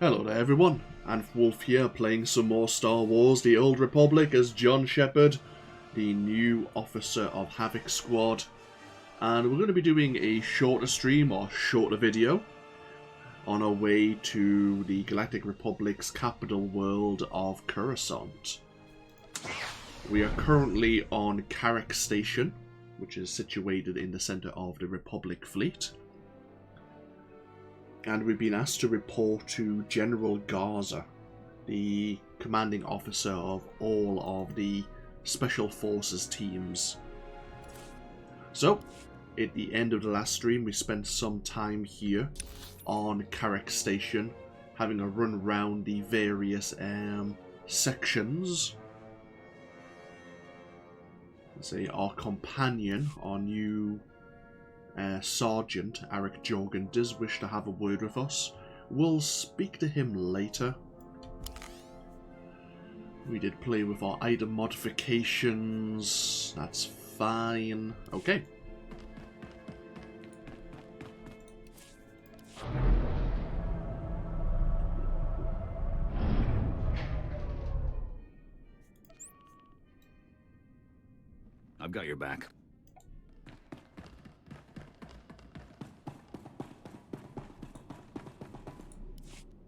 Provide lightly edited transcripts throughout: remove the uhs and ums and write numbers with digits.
Hello there everyone, AnthWolf here playing some more Star Wars The Old Republic as John Shepard, the new officer of Havoc Squad. And we're going to be doing a shorter stream or shorter video on our way to the Galactic Republic's capital world of Coruscant. We are currently on Carrick Station, which is situated in the centre of the Republic fleet. And we've been asked to report to General Garza, the commanding officer of all of the Special Forces teams. So, at the end of the last stream, we spent some time here on Carrick Station, having a run around the various sections. Let's say our companion, our new Sergeant Eric Jorgen, does wish to have a word with us. We'll speak to him later. We did play with our item modifications. That's fine. Okay. I've got your back.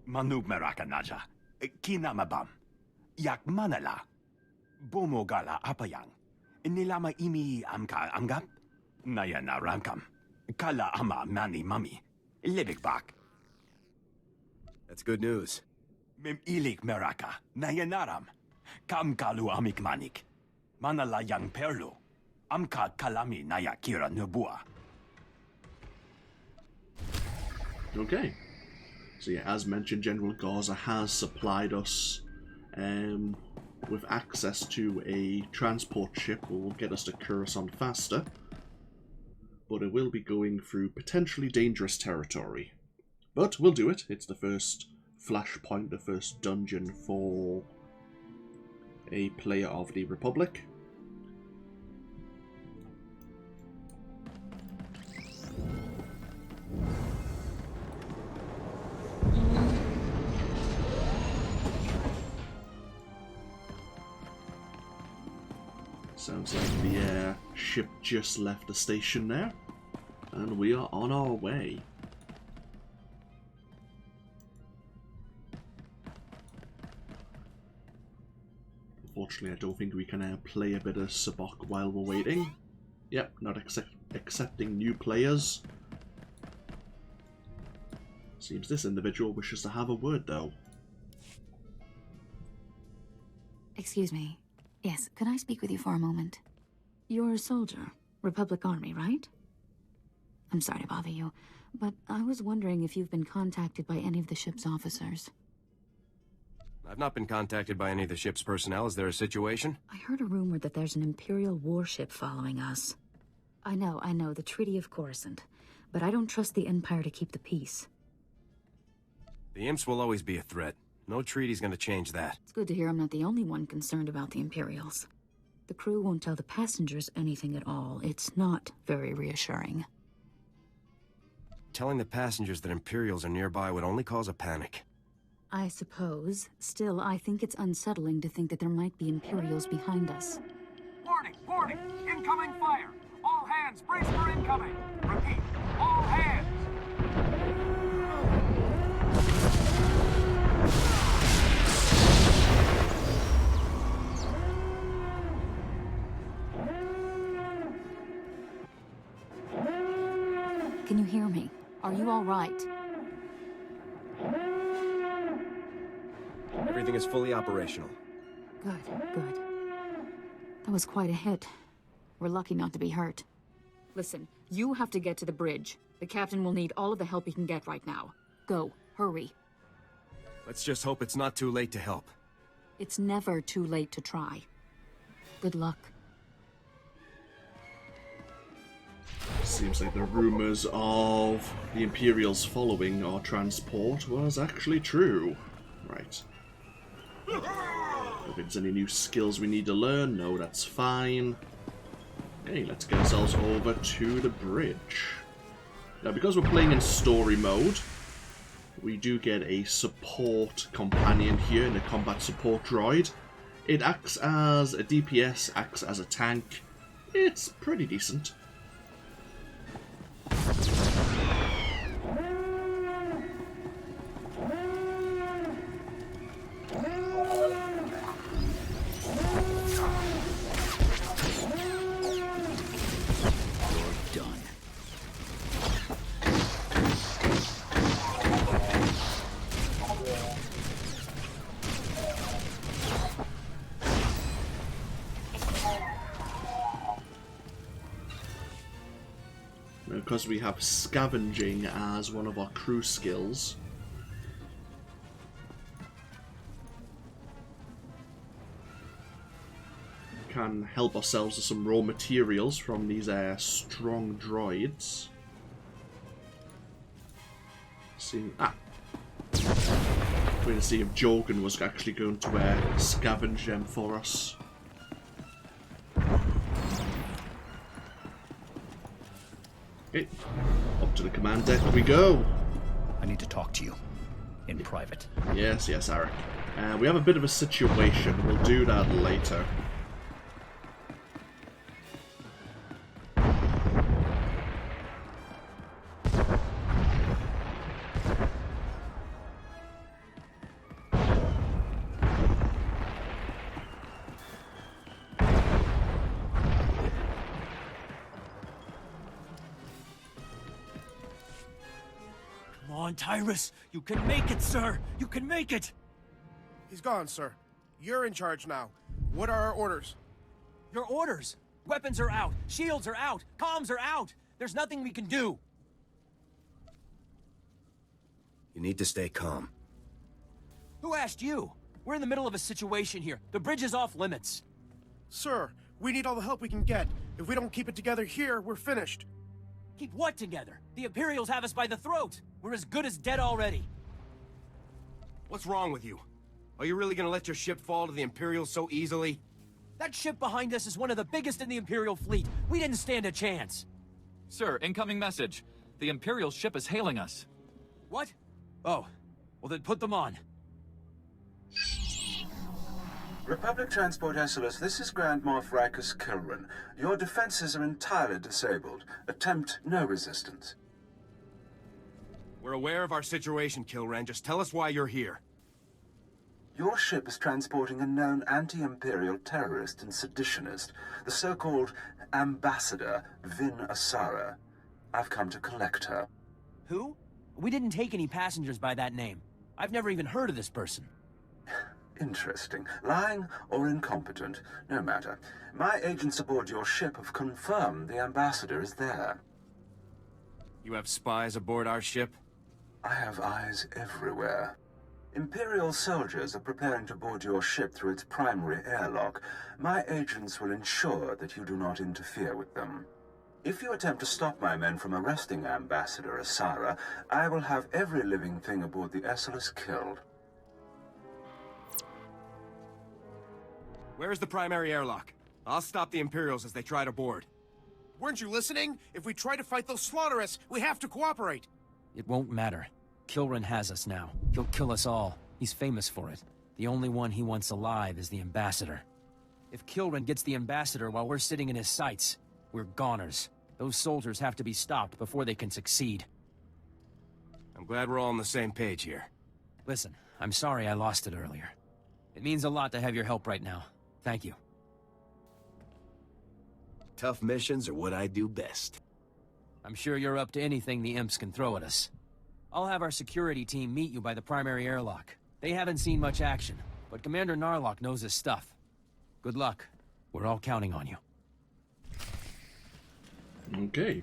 Manub meraka naja, kinamabam, yak manala, bomogala apayang, nilama imi amka amgap, nayana rankam, kala ama mani mami, libikbak. That's good news. Mim ilik meraka, nayanaram, kam kalu amik manik, manala yang perlu, amka kalami naya kira nubua. Okay. So yeah, as mentioned, General Garza has supplied us with access to a transport ship that will get us to Coruscant faster. But it will be going through potentially dangerous territory. But we'll do it. It's the first Flashpoint, the first dungeon for a player of the Republic. Sounds like the ship just left the station there, and we are on our way. Unfortunately, I don't think we can play a bit of Sabak while we're waiting. Yep, not accepting new players. Seems this individual wishes to have a word, though. Excuse me. Yes, could I speak with you for a moment? You're a soldier, Republic Army, right? I'm sorry to bother you, but I was wondering if you've been contacted by any of the ship's officers. I've not been contacted by any of the ship's personnel. Is there a situation? I heard a rumor that there's an Imperial warship following us. I know, the Treaty of Coruscant, but I don't trust the Empire to keep the peace. The Imps will always be a threat. No treaty's gonna change that. It's good to hear I'm not the only one concerned about the Imperials. The crew won't tell the passengers anything at all. It's not very reassuring. Telling the passengers that Imperials are nearby would only cause a panic. I suppose. Still, I think it's unsettling to think that there might be Imperials behind us. Warning! Warning! Incoming fire! All hands, brace for incoming! Repeat, all hands! Can you hear me? Are you all right? Everything is fully operational. Good, good. That was quite a hit. We're lucky not to be hurt. Listen, you have to get to the bridge. The captain will need all of the help he can get right now. Go, hurry. Let's just hope it's not too late to help. It's never too late to try. Good luck. Seems like the rumours of the Imperials following our transport was actually true. Right. If there's any new skills we need to learn, no, that's fine. Okay, let's get ourselves over to the bridge. Now, because we're playing in story mode, we do get a support companion here in a combat support droid. It acts as a DPS, acts as a tank. It's pretty decent. Because we have scavenging as one of our crew skills. Can help ourselves with some raw materials from these strong droids. We're going to see if Jorgen was actually going to scavenge them for us. Okay, up to the command deck we go. I need to talk to you. In private. Yes, Eric. We have a bit of a situation. We'll do that later. Tyrus, you can make it, sir! You can make it! He's gone, sir. You're in charge now. What are our orders? Your orders? Weapons are out, shields are out, comms are out! There's nothing we can do! You need to stay calm. Who asked you? We're in the middle of a situation here. The bridge is off limits. Sir, we need all the help we can get. If we don't keep it together here, we're finished. Keep what together? The Imperials have us by the throat! We're as good as dead already. What's wrong with you? Are you really gonna let your ship fall to the Imperials so easily? That ship behind us is one of the biggest in the Imperial fleet. We didn't stand a chance. Sir, incoming message. The Imperial ship is hailing us. What? Oh. Well then put them on. Republic Transport Esseles, this is Grand Moff Rikus Kilran. Your defenses are entirely disabled. Attempt no resistance. We're aware of our situation, Kilran. Just tell us why you're here. Your ship is transporting a known anti-Imperial terrorist and seditionist, the so-called Ambassador Vin Asara. I've come to collect her. Who? We didn't take any passengers by that name. I've never even heard of this person. Interesting. Lying or incompetent, no matter. My agents aboard your ship have confirmed the Ambassador is there. You have spies aboard our ship? I have eyes everywhere. Imperial soldiers are preparing to board your ship through its primary airlock. My agents will ensure that you do not interfere with them. If you attempt to stop my men from arresting Ambassador Asara, I will have every living thing aboard the Esseles killed. Where's the primary airlock? I'll stop the Imperials as they try to board. Weren't you listening? If we try to fight those slaughterists, we have to cooperate. It won't matter. Kilran has us now. He'll kill us all. He's famous for it. The only one he wants alive is the Ambassador. If Kilran gets the Ambassador while we're sitting in his sights, we're goners. Those soldiers have to be stopped before they can succeed. I'm glad we're all on the same page here. Listen, I'm sorry I lost it earlier. It means a lot to have your help right now. Thank you. Tough missions are what I do best. I'm sure you're up to anything the imps can throw at us. I'll have our security team meet you by the primary airlock. They haven't seen much action, but Commander Narlock knows his stuff. Good luck. We're all counting on you. Okay.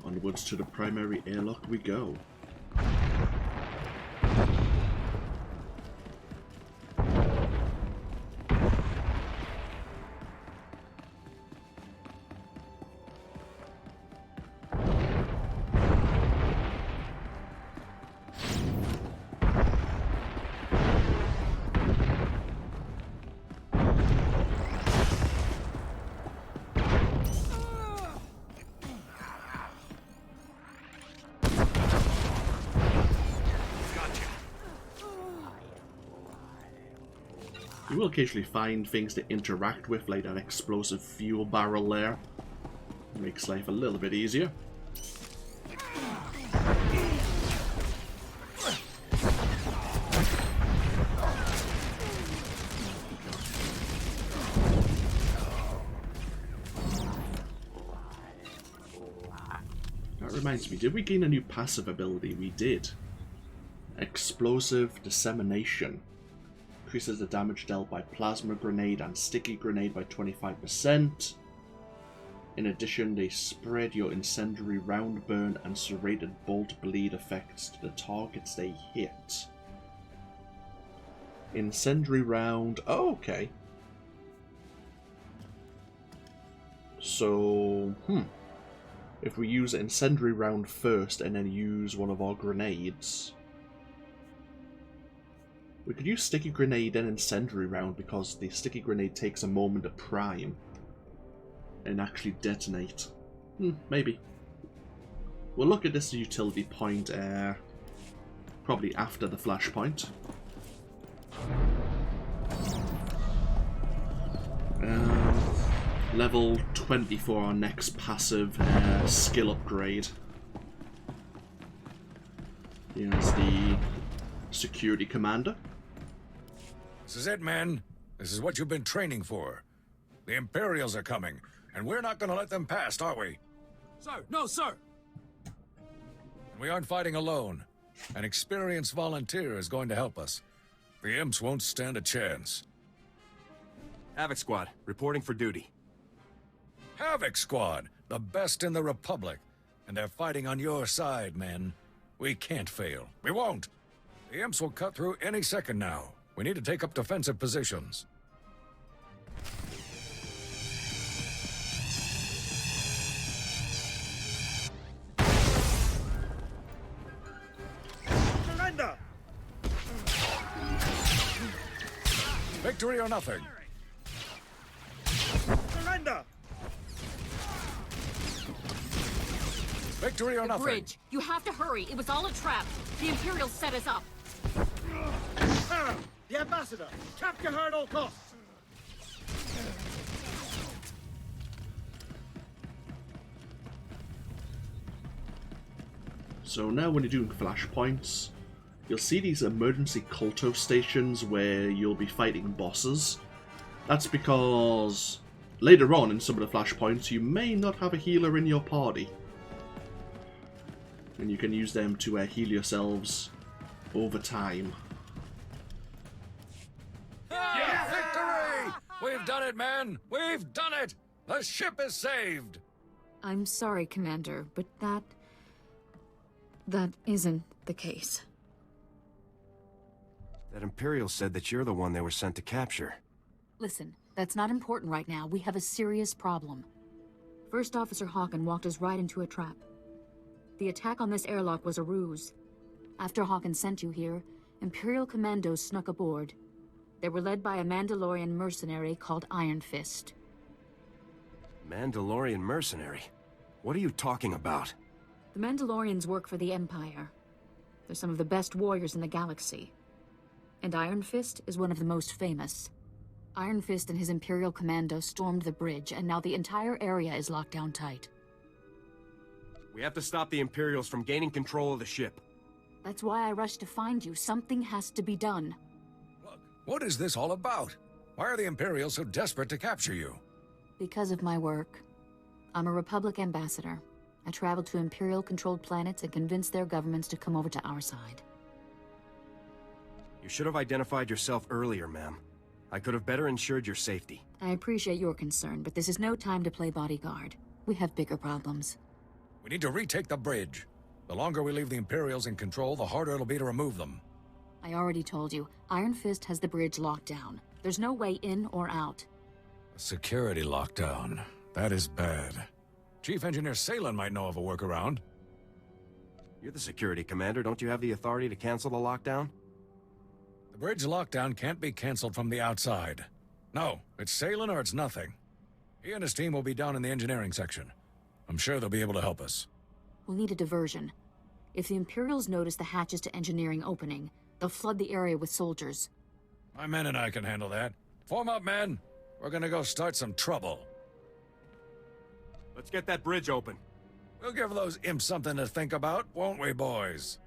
Onwards to the primary airlock we go. You will occasionally find things to interact with, like that explosive fuel barrel there. Makes life a little bit easier. That reminds me, did we gain a new passive ability? We did. Explosive Dissemination. Increases the damage dealt by plasma grenade and sticky grenade by 25%. In addition, they spread your incendiary round burn and serrated bolt bleed effects to the targets they hit. Incendiary round... Oh, okay. So, if we use incendiary round first and then use one of our grenades... We could use sticky grenade and incendiary round because the sticky grenade takes a moment to prime and actually detonate. Maybe. We'll look at this utility point probably after the Flashpoint. Level 20 for our next passive skill upgrade. Here's the security commander. This is it, men. This is what you've been training for. The Imperials are coming, and we're not going to let them past, are we? Sir, no, sir! We aren't fighting alone. An experienced volunteer is going to help us. The imps won't stand a chance. Havoc Squad, reporting for duty. Havoc Squad, the best in the Republic. And they're fighting on your side, men. We can't fail. We won't. The imps will cut through any second now. We need to take up defensive positions. Surrender! Victory or nothing. Surrender! Victory or nothing. Bridge. You have to hurry. It was all a trap. The Imperials set us up. The ambassador! Capture her at all costs! So now when you're doing flashpoints, you'll see these emergency culto stations where you'll be fighting bosses. That's because later on in some of the flashpoints you may not have a healer in your party. And you can use them to heal yourselves over time. Yeah, victory! We've done it, man! We've done it! The ship is saved! I'm sorry, Commander, but that isn't the case. That Imperial said that you're the one they were sent to capture. Listen, that's not important right now. We have a serious problem. First Officer Hawken walked us right into a trap. The attack on this airlock was a ruse. After Hawken sent you here, Imperial commandos snuck aboard. They were led by a Mandalorian mercenary called Iron Fist. Mandalorian mercenary? What are you talking about? The Mandalorians work for the Empire. They're some of the best warriors in the galaxy. And Iron Fist is one of the most famous. Iron Fist and his Imperial commando stormed the bridge, and now the entire area is locked down tight. We have to stop the Imperials from gaining control of the ship. That's why I rushed to find you. Something has to be done. Look, what is this all about? Why are the Imperials so desperate to capture you? Because of my work. I'm a Republic ambassador. I traveled to Imperial-controlled planets and convinced their governments to come over to our side. You should have identified yourself earlier, ma'am. I could have better ensured your safety. I appreciate your concern, but this is no time to play bodyguard. We have bigger problems. We need to retake the bridge. The longer we leave the Imperials in control, the harder it'll be to remove them. I already told you, Iron Fist has the bridge locked down. There's no way in or out. A security lockdown. That is bad. Chief Engineer Salen might know of a workaround. You're the security commander. Don't you have the authority to cancel the lockdown? The bridge lockdown can't be canceled from the outside. No, it's Salen or it's nothing. He and his team will be down in the engineering section. I'm sure they'll be able to help us. We'll need a diversion. If the Imperials notice the hatches to engineering opening, they'll flood the area with soldiers. My men and I can handle that. Form up, men. We're gonna go start some trouble. Let's get that bridge open. We'll give those imps something to think about, won't we, boys?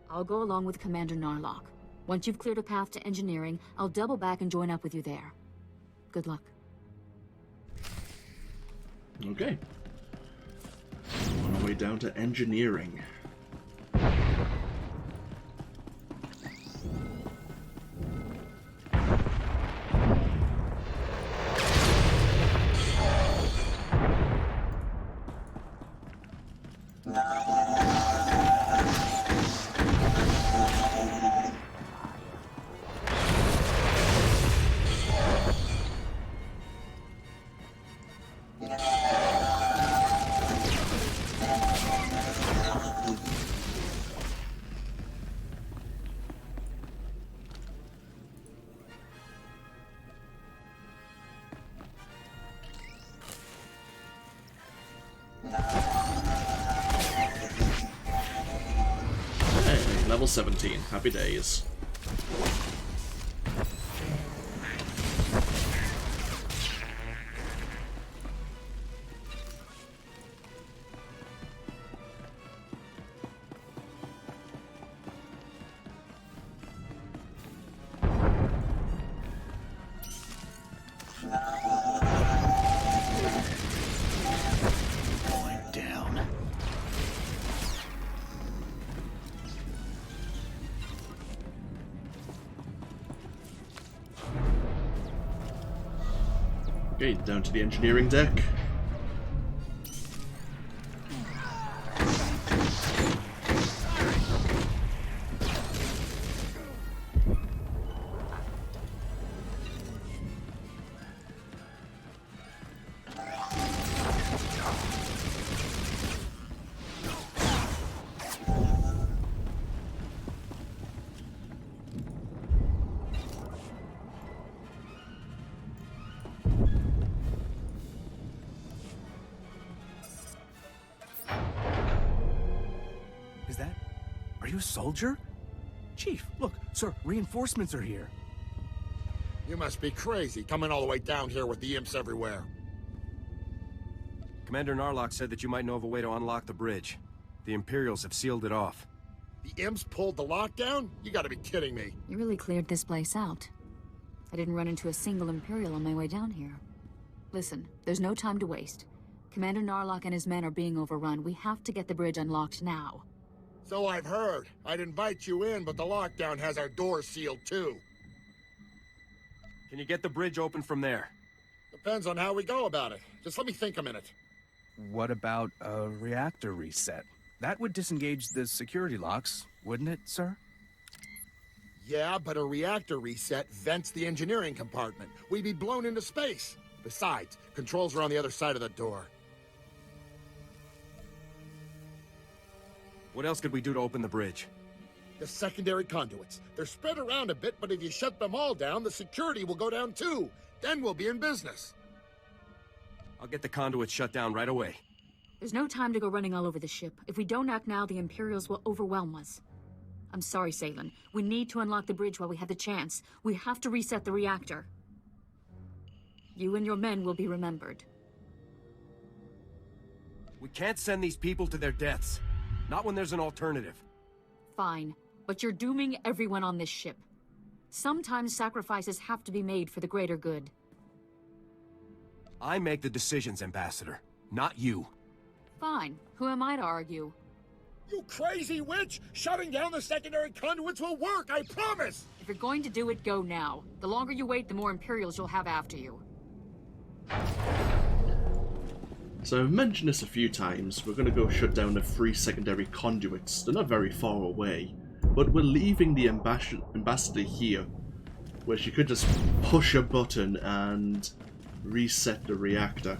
I'll go along with Commander Narlock. Once you've cleared a path to engineering, I'll double back and join up with you there. Good luck. Okay. On our way down to engineering. Hey, level 17. Happy days. Okay, down to the engineering deck. Are you a soldier? Chief, look, sir, reinforcements are here. You must be crazy, coming all the way down here with the imps everywhere. Commander Narlock said that you might know of a way to unlock the bridge. The Imperials have sealed it off. The imps pulled the lockdown? You gotta be kidding me. You really cleared this place out. I didn't run into a single Imperial on my way down here. Listen, there's no time to waste. Commander Narlock and his men are being overrun. We have to get the bridge unlocked now. So I've heard. I'd invite you in, but the lockdown has our doors sealed too. Can you get the bridge open from there? Depends on how we go about it. Just let me think a minute. What about a reactor reset? That would disengage the security locks, wouldn't it, sir? Yeah, but a reactor reset vents the engineering compartment. We'd be blown into space. Besides, controls are on the other side of the door. What else could we do to open the bridge? The secondary conduits. They're spread around a bit, but if you shut them all down, the security will go down too. Then we'll be in business. I'll get the conduits shut down right away. There's no time to go running all over the ship. If we don't act now, the Imperials will overwhelm us. I'm sorry, Salen. We need to unlock the bridge while we have the chance. We have to reset the reactor. You and your men will be remembered. We can't send these people to their deaths. Not when there's an alternative. Fine, but you're dooming everyone on this ship. Sometimes sacrifices have to be made for the greater good. I make the decisions, Ambassador, not you. Fine. Who am I to argue? You crazy witch! Shutting down the secondary conduits will work, I promise! If you're going to do it, go now. The longer you wait, the more Imperials you'll have after you. So I've mentioned this a few times. We're going to go shut down the 3 secondary conduits. They're not very far away. But we're leaving the ambassador here, where she could just push a button and reset the reactor.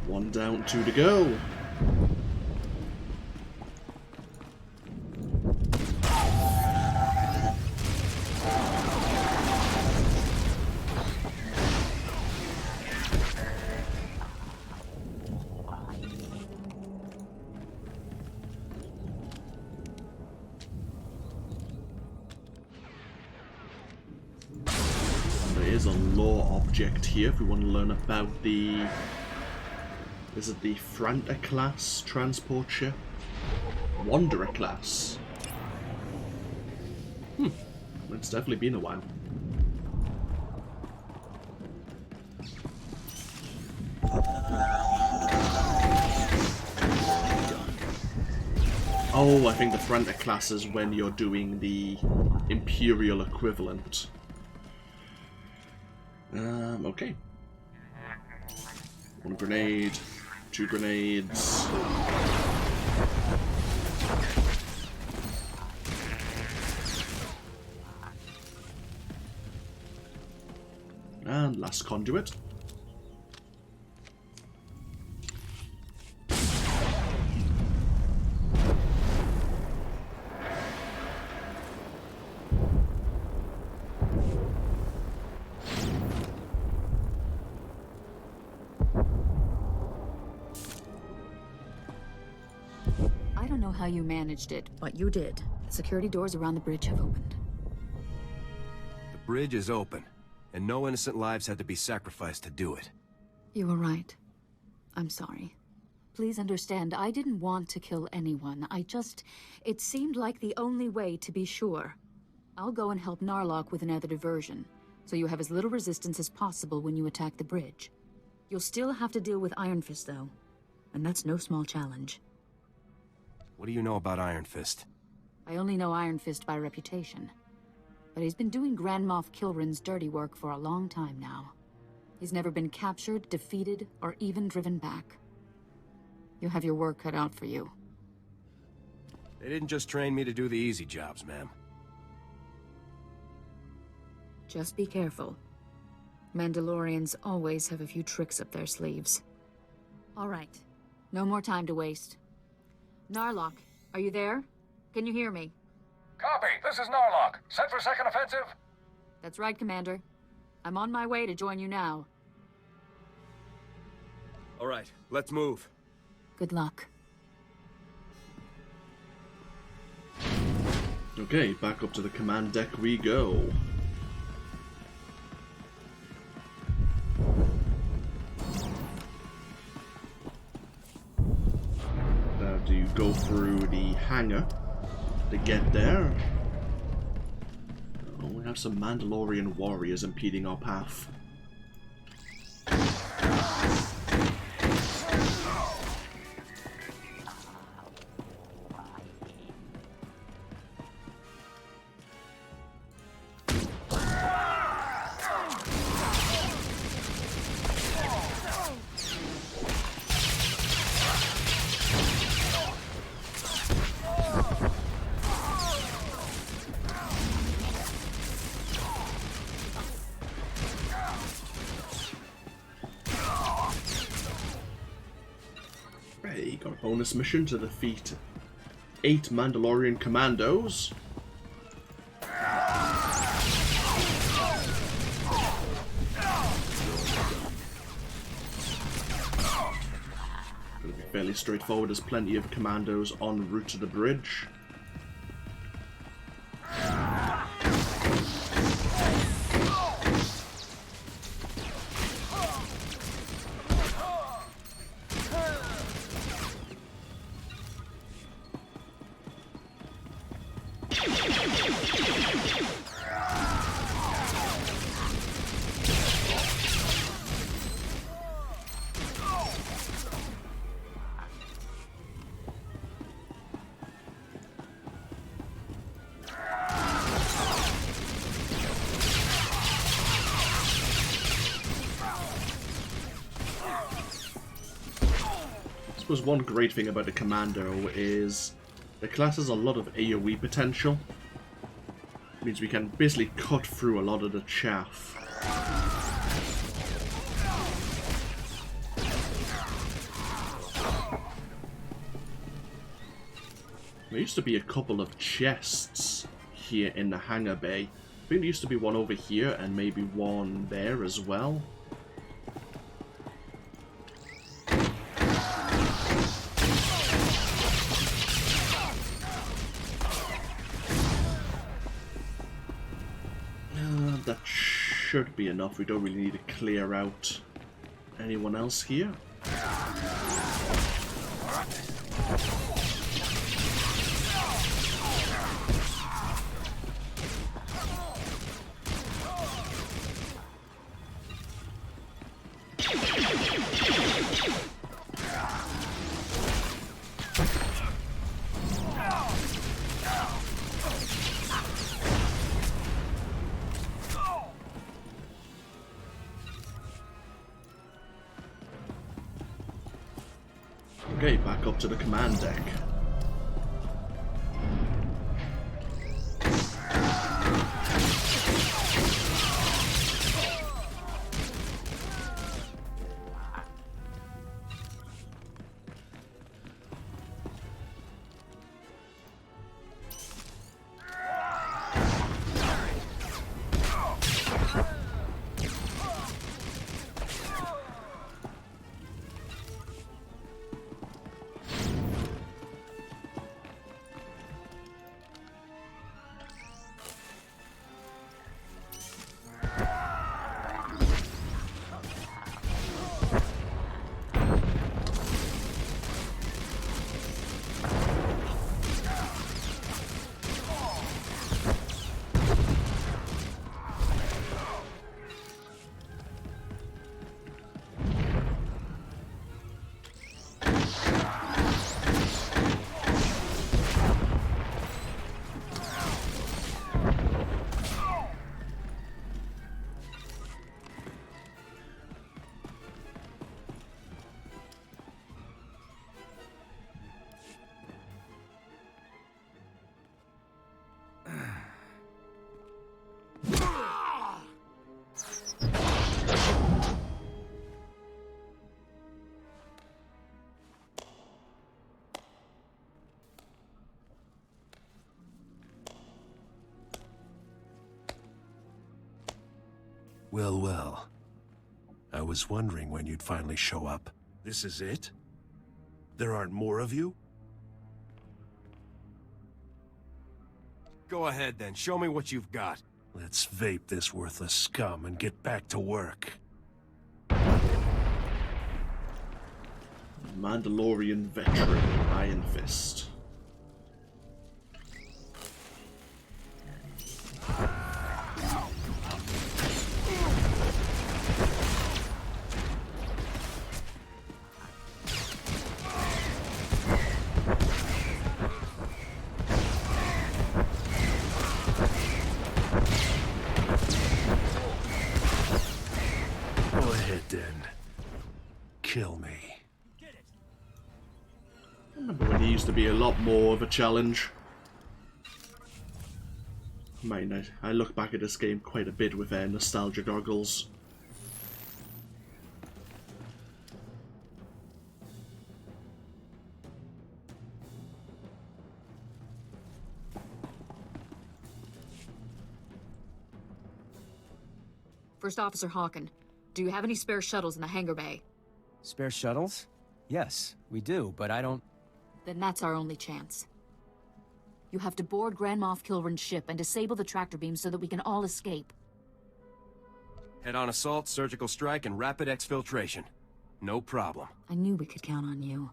One down, two to go. A lore object here if we want to learn about the... Is it the Franta class transport ship? Wanderer class. It's definitely been a while. Oh, I think the Franta class is when you're doing the Imperial equivalent. Okay. One grenade, two grenades. And last conduit. How you managed it, but you did. The security doors around the bridge have opened. The bridge is open, and no innocent lives had to be sacrificed to do it. You were right. I'm sorry. Please understand, I didn't want to kill anyone. It seemed like the only way to be sure. I'll go and help Narlock with another diversion, so you have as little resistance as possible when you attack the bridge. You'll still have to deal with Iron Fist, though, and that's no small challenge. What do you know about Iron Fist? I only know Iron Fist by reputation. But he's been doing Grand Moff Kilrin's dirty work for a long time now. He's never been captured, defeated, or even driven back. You have your work cut out for you. They didn't just train me to do the easy jobs, ma'am. Just be careful. Mandalorians always have a few tricks up their sleeves. All right. No more time to waste. Narlock, are you there? Can you hear me? Copy. This is Narlock. Set for second offensive? That's right, Commander. I'm on my way to join you now. All right, let's move. Good luck. Okay, back up to the command deck we go. Do you go through the hangar to get there? Oh, we have some Mandalorian warriors impeding our path. Got a bonus mission to defeat 8 Mandalorian commandos. It'll be fairly straightforward, there's plenty of commandos en route to the bridge. I suppose one great thing about the Commando is the class has a lot of AoE potential. It means we can basically cut through a lot of the chaff. There used to be a couple of chests here in the hangar bay. I think there used to be one over here and maybe one there as well. That should be enough. We don't really need to clear out anyone else here. Okay, back up to the command deck. Well, well. I was wondering when you'd finally show up. This is it? There aren't more of you? Go ahead then, show me what you've got. Let's vape this worthless scum and get back to work. Mandalorian veteran, Iron Fist. Go ahead then. Kill me. I remember when he used to be a lot more of a challenge. I look back at this game quite a bit with nostalgia goggles. First Officer Hawken, do you have any spare shuttles in the hangar bay? Spare shuttles? Yes, we do, but I don't... Then that's our only chance. You have to board Grand Moff Kilrin's ship and disable the tractor beam so that we can all escape. Head-on assault, surgical strike, and rapid exfiltration. No problem. I knew we could count on you.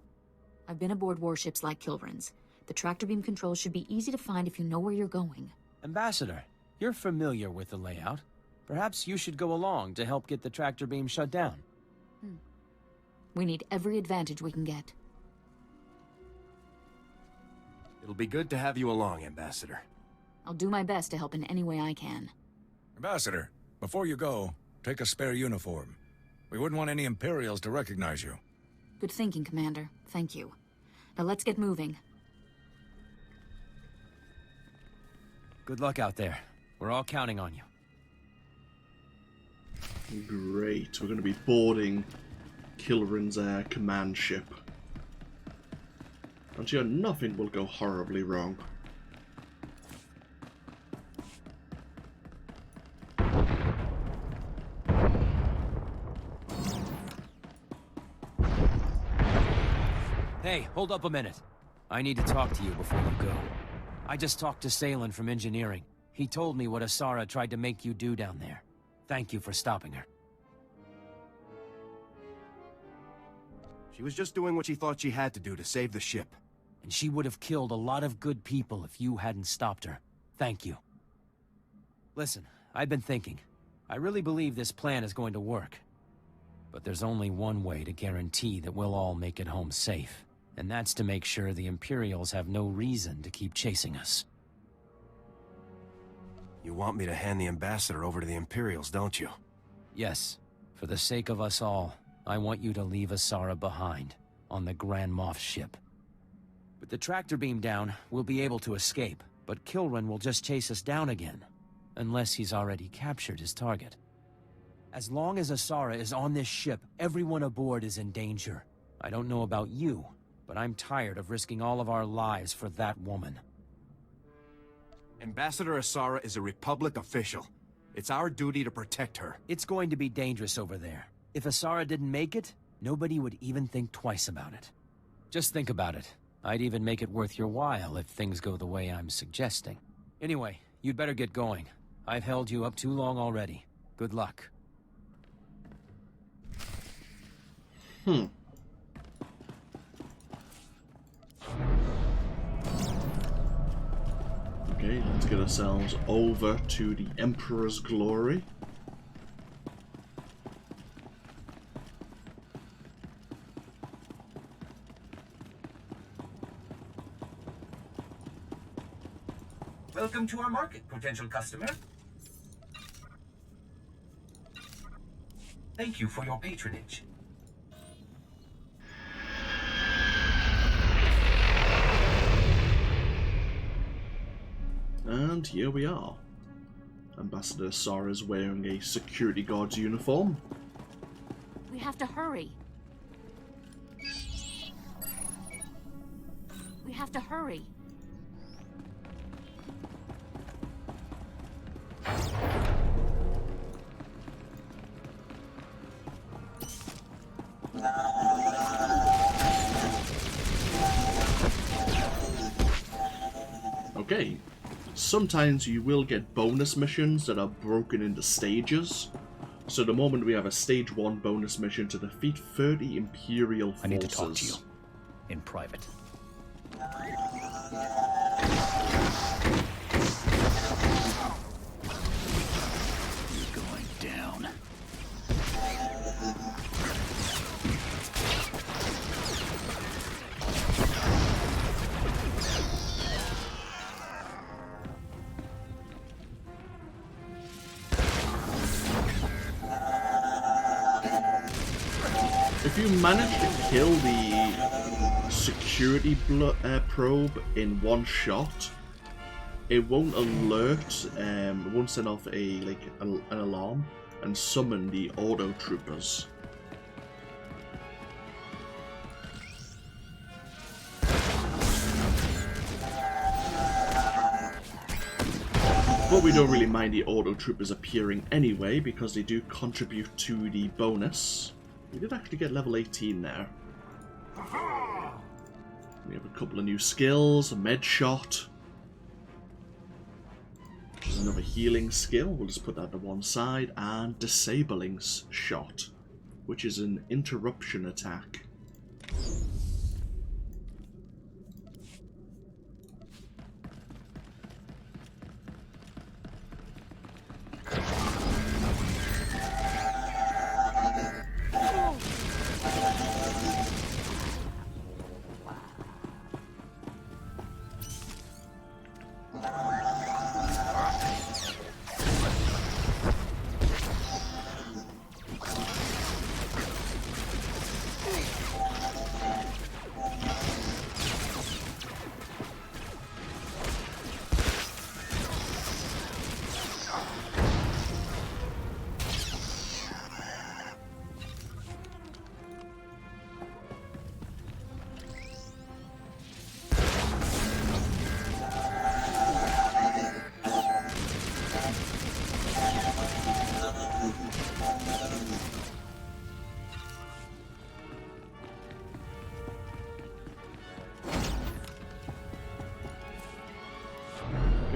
I've been aboard warships like Kilrin's. The tractor beam controls should be easy to find if you know where you're going. Ambassador, you're familiar with the layout. Perhaps you should go along to help get the tractor beam shut down. We need every advantage we can get. It'll be good to have you along, Ambassador. I'll do my best to help in any way I can. Ambassador, before you go, take a spare uniform. We wouldn't want any Imperials to recognize you. Good thinking, Commander. Thank you. Now let's get moving. Good luck out there. We're all counting on you. Great, we're going to be boarding Kilrin's command ship. And sure, nothing will go horribly wrong. Hey, hold up a minute. I need to talk to you before you go. I just talked to Salen from engineering. He told me what Asara tried to make you do down there. Thank you for stopping her. She was just doing what she thought she had to do to save the ship. And she would have killed a lot of good people if you hadn't stopped her. Thank you. Listen, I've been thinking. I really believe this plan is going to work. But there's only one way to guarantee that we'll all make it home safe. And that's to make sure the Imperials have no reason to keep chasing us. You want me to hand the ambassador over to the Imperials, don't you? Yes. For the sake of us all, I want you to leave Asara behind, on the Grand Moff ship. With the tractor beam down, we'll be able to escape, but Kilran will just chase us down again. Unless he's already captured his target. As long as Asara is on this ship, everyone aboard is in danger. I don't know about you, but I'm tired of risking all of our lives for that woman. Ambassador Asara is a Republic official. It's our duty to protect her. It's going to be dangerous over there. If Asara didn't make it, nobody would even think twice about it. Just think about it. I'd even make it worth your while if things go the way I'm suggesting. Anyway, you'd better get going. I've held you up too long already. Good luck. Okay, let's get ourselves over to the Emperor's Glory. Welcome to our market, potential customer. Thank you for your patronage. And here we are. Ambassador Asara's wearing a security guard's uniform. We have to hurry. We have to hurry. Okay. Sometimes you will get bonus missions that are broken into stages. So at the moment we have a stage 1 bonus mission to defeat 30 Imperial forces. I need to talk to you. In private. You're going down. If you manage to kill the security probe in one shot, it won't alert, it won't send off an alarm and summon the auto troopers. But we don't really mind the auto troopers appearing anyway because they do contribute to the bonus. We did actually get level 18 there. We have a couple of new skills, a med shot. Which is another healing skill, we'll just put that to one side, and disabling shot, which is an interruption attack.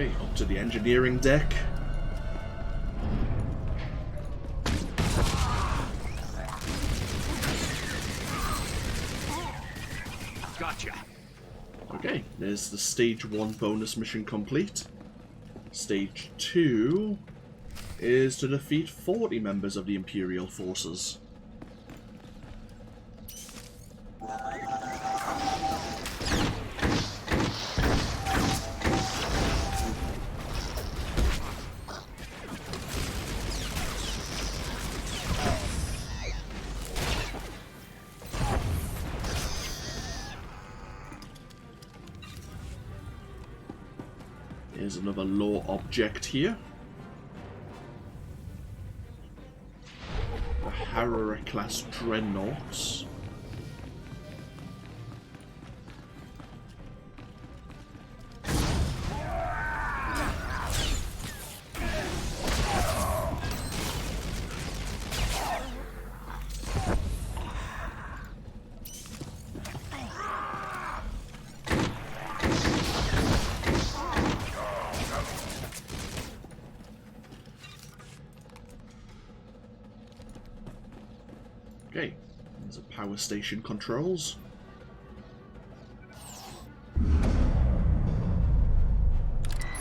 Okay, up to the engineering deck. Gotcha. Okay, there's the stage 1 bonus mission complete. Stage 2 is to defeat 40 members of the Imperial forces. Here's another lore object here. The Harrower class dreadnoughts. Okay, there's a power station controls.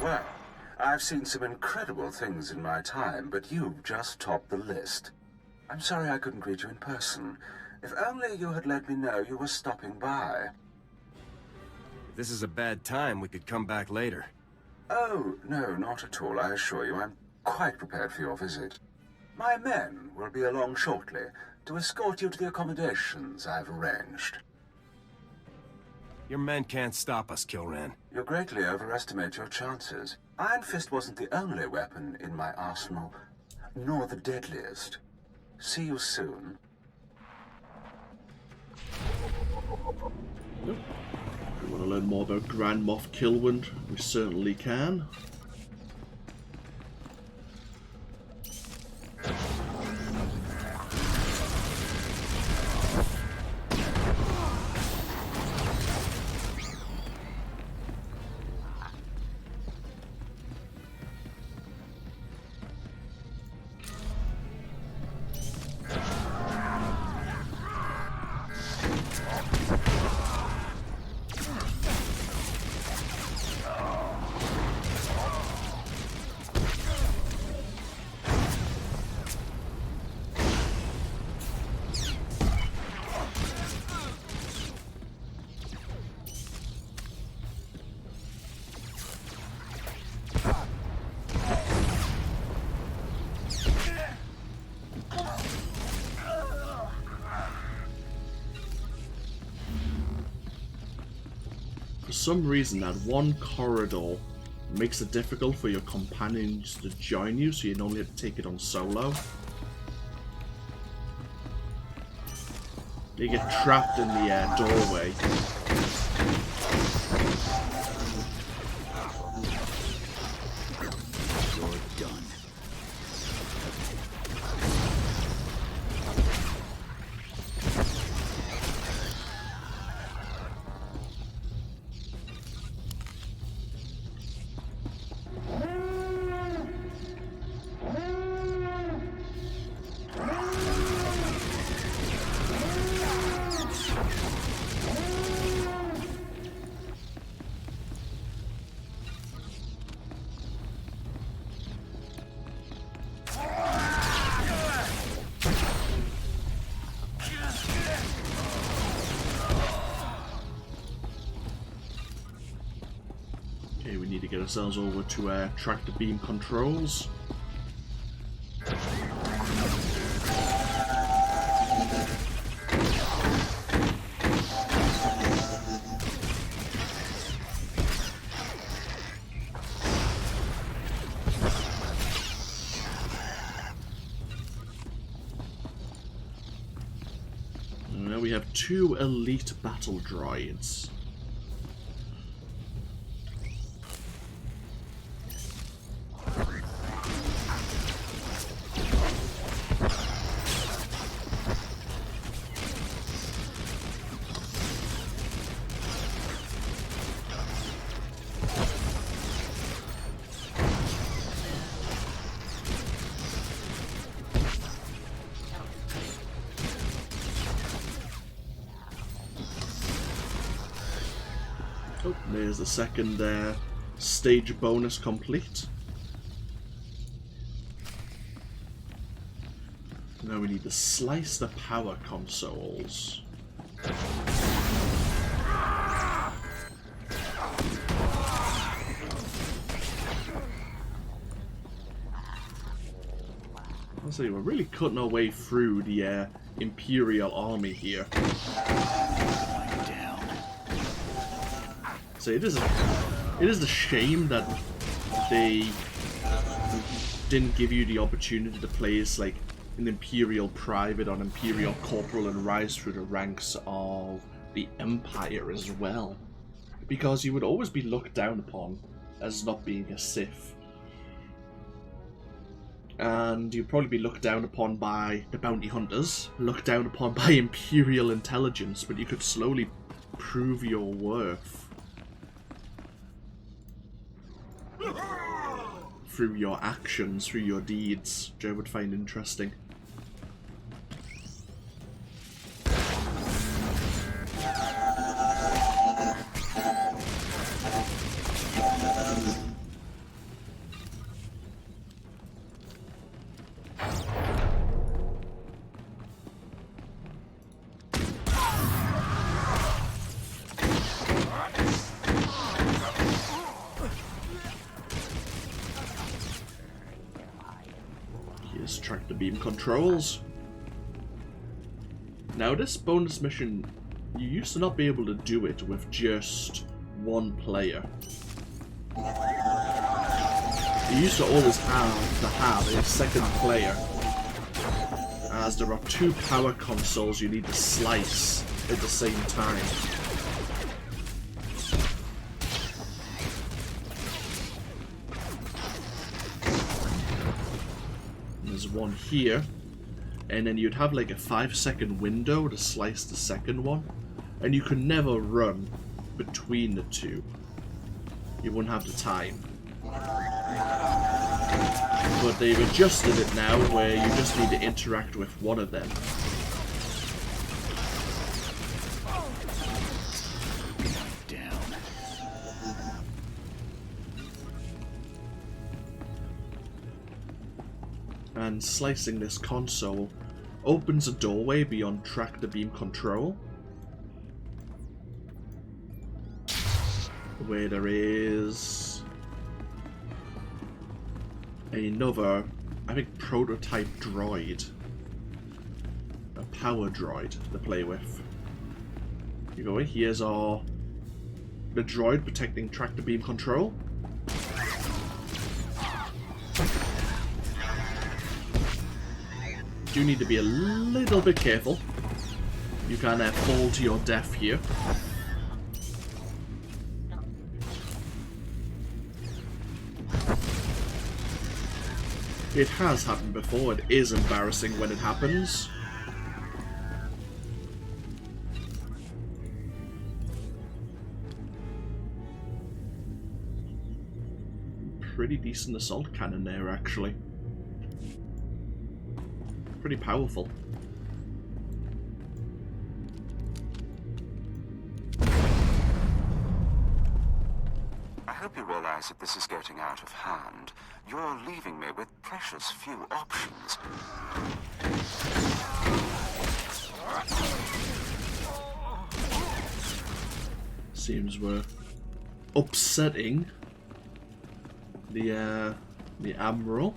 Well, I've seen some incredible things in my time, but you've just topped the list. I'm sorry I couldn't greet you in person. If only you had let me know you were stopping by. If this is a bad time, we could come back later. Oh, no, not at all, I assure you. I'm quite prepared for your visit. My men will be along shortly to escort you to the accommodations I've arranged. Your men can't stop us, Kilran. You greatly overestimate your chances. Iron Fist wasn't the only weapon in my arsenal, nor the deadliest. See you soon. If you want to learn more about Grand Moff Kilwin, we certainly can. For some reason, that one corridor makes it difficult for your companions to join you, so you only have to take it on solo. They get trapped in the doorway. You're done. Okay, we need to get ourselves over to tractor beam controls. And now we have 2 elite battle droids. Oh, there's the second stage bonus complete. Now we need to slice the power consoles. I'll say we're really cutting our way through the Imperial army here. So it is a shame that they didn't give you the opportunity to play as like an Imperial private or an Imperial corporal and rise through the ranks of the Empire as well, because you would always be looked down upon as not being a Sith. And you'd probably be looked down upon by the bounty hunters, looked down upon by Imperial intelligence, but you could slowly prove your worth through your actions, through your deeds, which I would find interesting. Tractor beam controls. Now this bonus mission, you used to not be able to do it with just one player. You used to always have a second player, as there are two power consoles you need to slice at the same time. One here, and then you'd have like a 5-second window to slice the second one, and you could never run between the two. You wouldn't have the time. But they've adjusted it now where you just need to interact with one of them. And slicing this console opens a doorway beyond tractor beam control, where there is another, I think, prototype droid, a power droid to play with. You go in, here's the droid protecting tractor beam control. You need to be a little bit careful. You can fall to your death here. It has happened before. It is embarrassing when it happens. Pretty decent assault cannon there, actually. Pretty powerful. I hope you realize that this is getting out of hand. You're leaving me with precious few options. Seems we're upsetting the Admiral.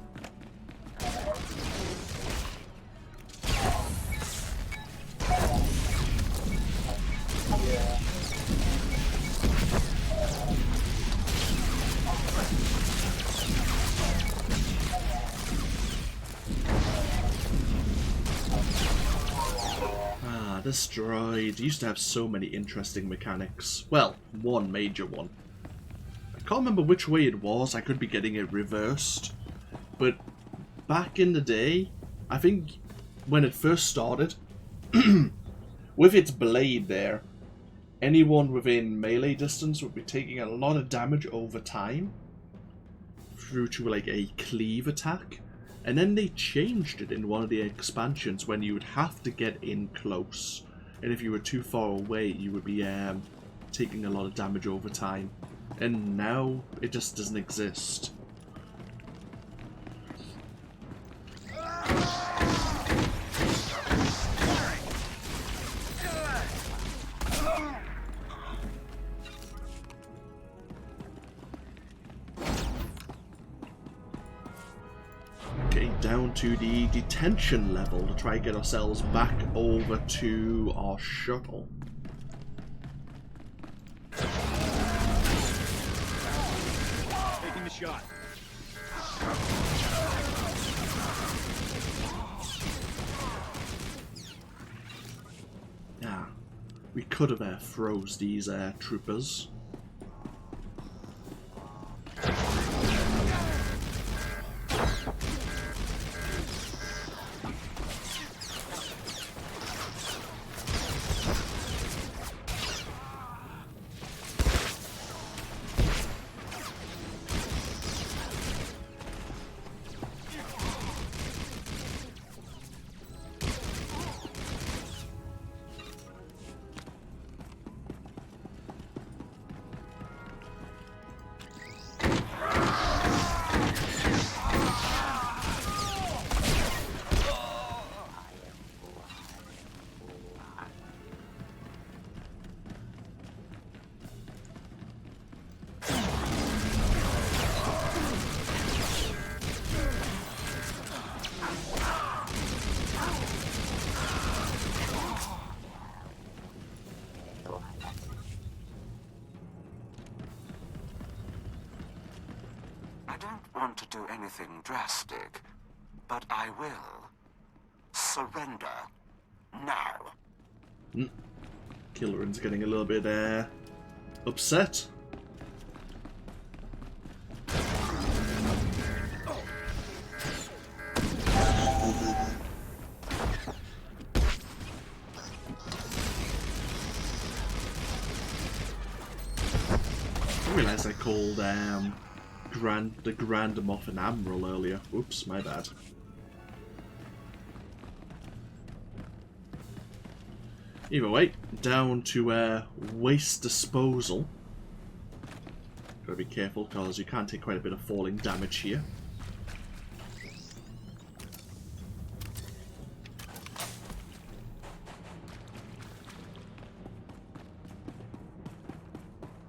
This droid used to have so many interesting mechanics. Well, one major one. I can't remember which way it was, I could be getting it reversed. But back in the day, I think when it first started, with its blade there, anyone within melee distance would be taking a lot of damage over time through to like a cleave attack. And then they changed it in one of the expansions when you would have to get in close. And if you were too far away, you would be taking a lot of damage over time. And now it just doesn't exist. Down to the detention level to try and get ourselves back over to our shuttle. Taking the shot. Yeah, we could have froze these troopers. Want to do anything drastic, but I will. Surrender now. Killoran's getting a little bit upset. I realised I called the Grand Moff an Admiral earlier. Oops, my bad. Either way, down to waste disposal. Gotta be careful because you can take quite a bit of falling damage here.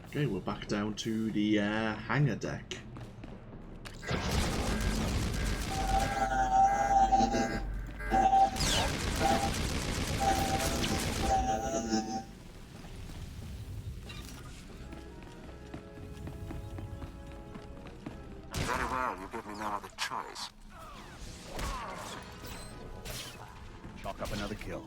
Okay, we're back down to the hangar deck. Very well, you give me no other choice. Chalk up another kill.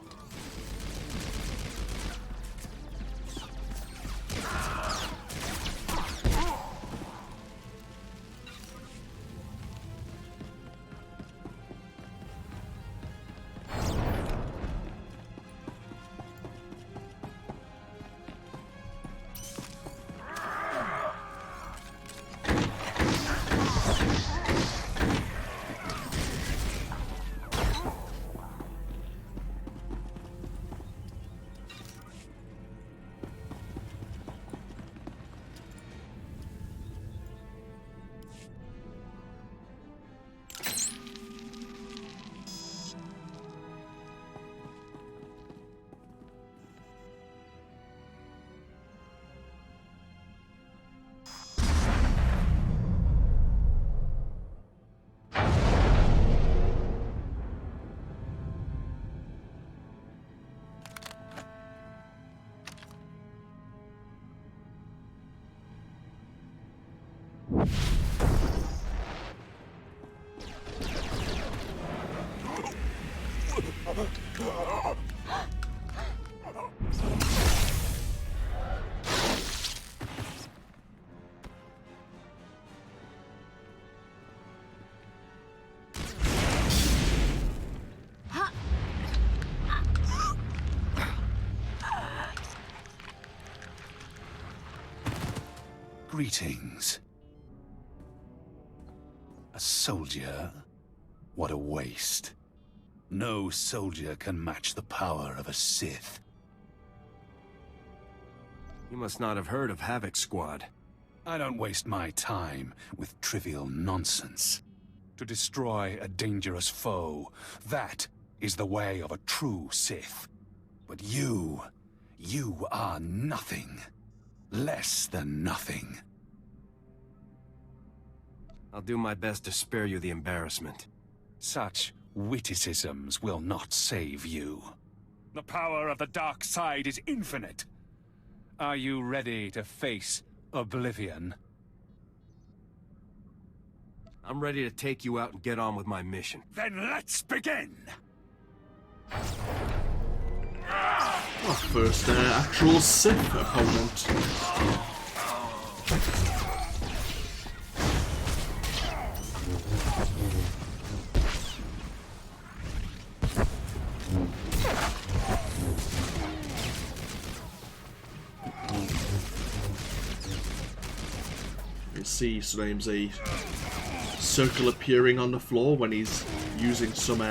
Greetings. A soldier? What a waste. No soldier can match the power of a Sith. You must not have heard of Havoc Squad. I don't waste my time with trivial nonsense. To destroy a dangerous foe, that is the way of a true Sith. But you are nothing. Less than nothing. I'll do my best to spare you the embarrassment. Such witticisms will not save you. The power of the dark side is infinite. Are you ready to face oblivion? I'm ready to take you out and get on with my mission. Then let's begin! Our first actual Sith opponent. You see sometimes a circle appearing on the floor when he's using some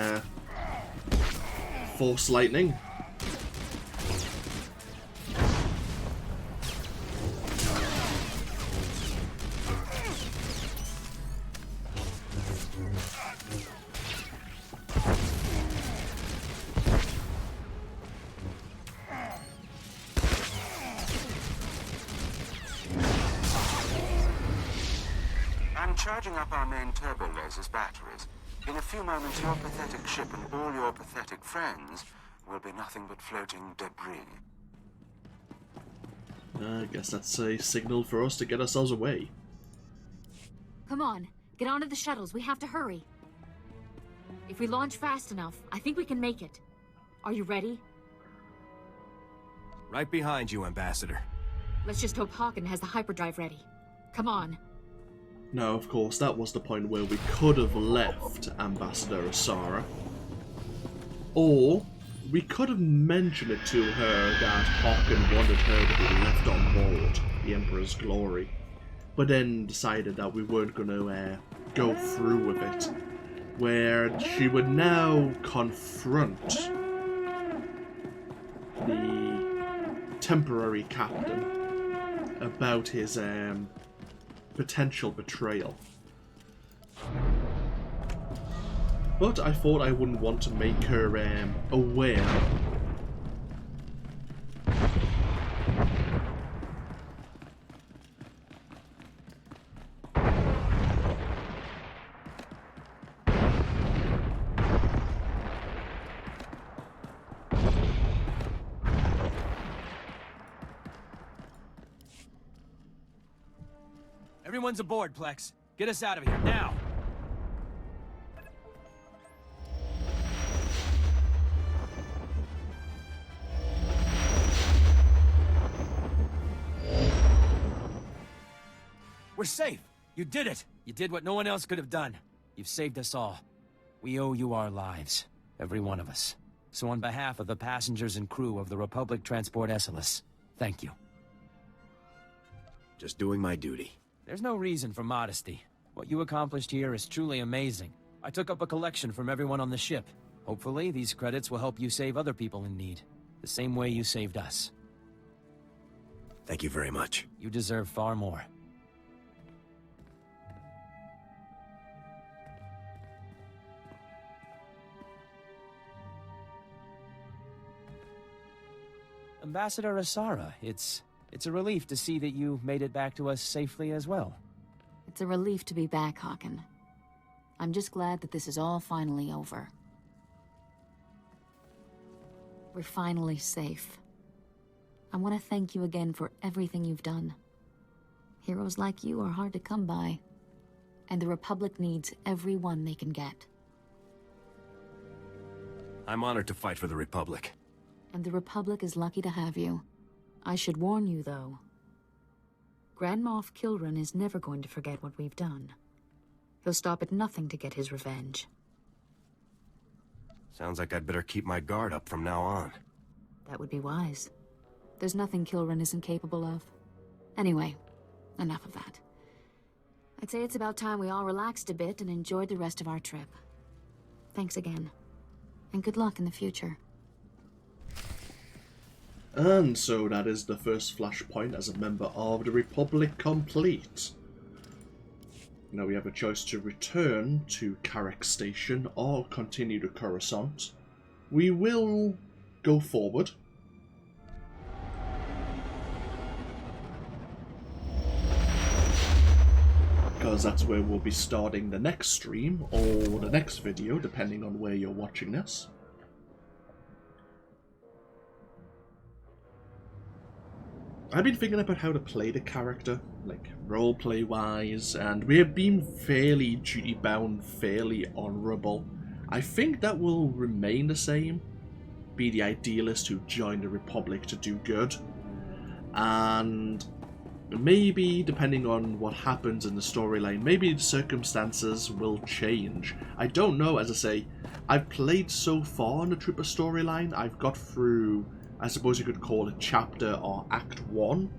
force lightning. Charging up our main turbo lasers batteries. In a few moments, your pathetic ship and all your pathetic friends will be nothing but floating debris. I guess that's a signal for us to get ourselves away. Come on, get onto the shuttles. We have to hurry. If we launch fast enough, I think we can make it. Are you ready? Right behind you, Ambassador. Let's just hope Hawken has the hyperdrive ready. Come on. Now, of course, that was the point where we could have left Ambassador Asara. Or we could have mentioned it to her that Hawken wanted her to be left on board the Emperor's Glory, but then decided that we weren't going to go through with it, where she would now confront the temporary captain about his potential betrayal. But I thought I wouldn't want to make her aware. Everyone's aboard, Plex. Get us out of here, now! We're safe! You did it! You did what no one else could have done. You've saved us all. We owe you our lives. Every one of us. So on behalf of the passengers and crew of the Republic Transport Esseles, thank you. Just doing my duty. There's no reason for modesty. What you accomplished here is truly amazing. I took up a collection from everyone on the ship. Hopefully, these credits will help you save other people in need. The same way you saved us. Thank you very much. You deserve far more. Ambassador Asara, it's a relief to see that you made it back to us safely as well. It's a relief to be back, Hawken. I'm just glad that this is all finally over. We're finally safe. I want to thank you again for everything you've done. Heroes like you are hard to come by, and the Republic needs every one they can get. I'm honored to fight for the Republic. And the Republic is lucky to have you. I should warn you, though. Grand Moff Kilran is never going to forget what we've done. He'll stop at nothing to get his revenge. Sounds like I'd better keep my guard up from now on. That would be wise. There's nothing Kilran isn't capable of. Anyway, enough of that. I'd say it's about time we all relaxed a bit and enjoyed the rest of our trip. Thanks again. And good luck in the future. And so that is the first Flashpoint as a member of the Republic complete. Now we have a choice to return to Carrick Station or continue to Coruscant. We will go forward. Because that's where we'll be starting the next stream or the next video, depending on where you're watching this. I've been thinking about how to play the character, like roleplay wise, and we have been fairly duty bound, fairly honourable. I think that will remain the same. Be the idealist who joined the Republic to do good. And maybe, depending on what happens in the storyline, maybe the circumstances will change. I don't know, as I say, I've played so far in the Trooper storyline, I've got through, I suppose you could call it chapter or act 1,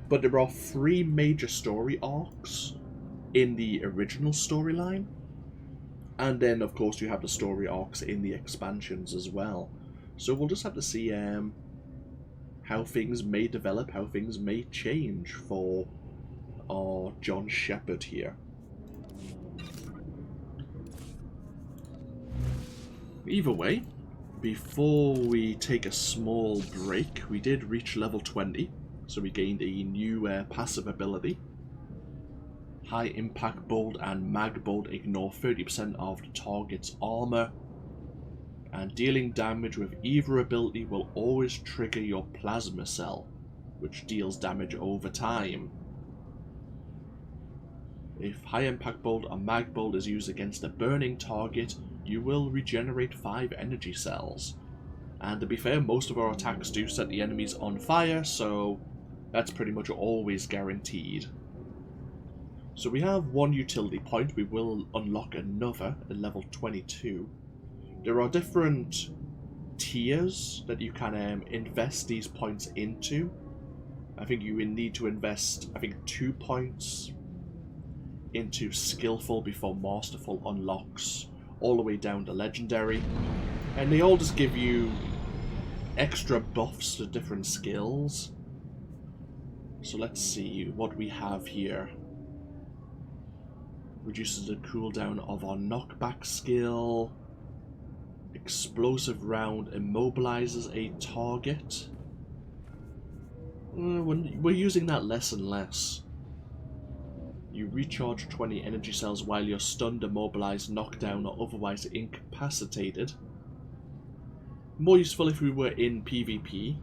but there are 3 major story arcs in the original storyline, and then of course you have the story arcs in the expansions as well. So we'll just have to see how things may develop, how things may change for our John Shepard here. Either way, before we take a small break, we did reach level 20, so we gained a new passive ability. High Impact Bolt and Mag Bolt ignore 30% of the target's armor, and dealing damage with either ability will always trigger your plasma cell, which deals damage over time. If High Impact Bolt or Mag Bolt is used against a burning target, you will regenerate 5 energy cells. And to be fair, most of our attacks do set the enemies on fire, so that's pretty much always guaranteed. So we have 1 utility point, we will unlock another at level 22. There are different tiers that you can invest these points into. I think you will need to invest, 2 points into Skillful before Masterful unlocks, all the way down to Legendary. And they all just give you extra buffs to different skills. So let's see what we have here. Reduces the cooldown of our knockback skill. Explosive round immobilizes a target. We're using that less and less. You recharge 20 energy cells while you're stunned, immobilized, knocked down, or otherwise incapacitated. More useful if we were in PvP.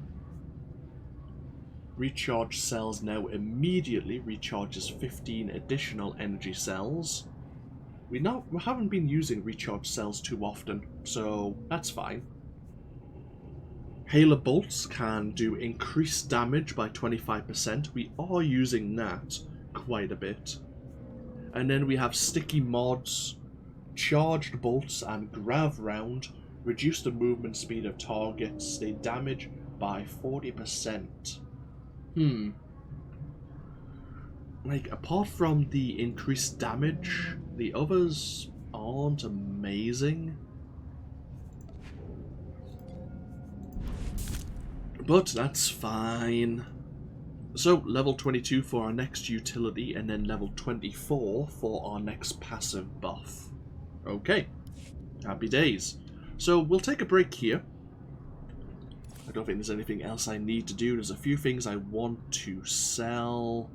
Recharge cells now immediately recharges 15 additional energy cells. We haven't been using recharge cells too often, so that's fine. Halo bolts can do increased damage by 25%. We are using that quite a bit. And then we have sticky mods, charged bolts, and grav round. Reduce the movement speed of targets. They damage by 40%. Like, apart from the increased damage, the others aren't amazing. But that's fine. So, level 22 for our next utility, and then level 24 for our next passive buff. Okay, happy days. So, we'll take a break here. I don't think there's anything else I need to do. There's a few things I want to sell.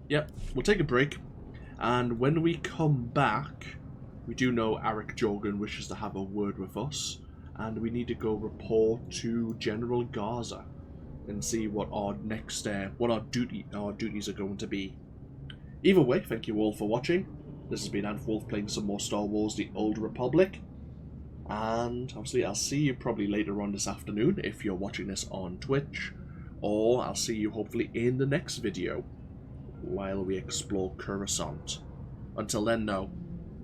Yep, we'll take a break. And when we come back, we do know Arik Jorgen wishes to have a word with us. And we need to go report to General Garza and see what our next, what our duties are going to be. Either way, thank you all for watching. This has been AnthWolf playing some more Star Wars: The Old Republic. And obviously I'll see you probably later on this afternoon if you're watching this on Twitch. Or I'll see you hopefully in the next video while we explore Coruscant. Until then, no.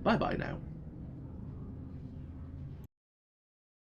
Bye-bye now.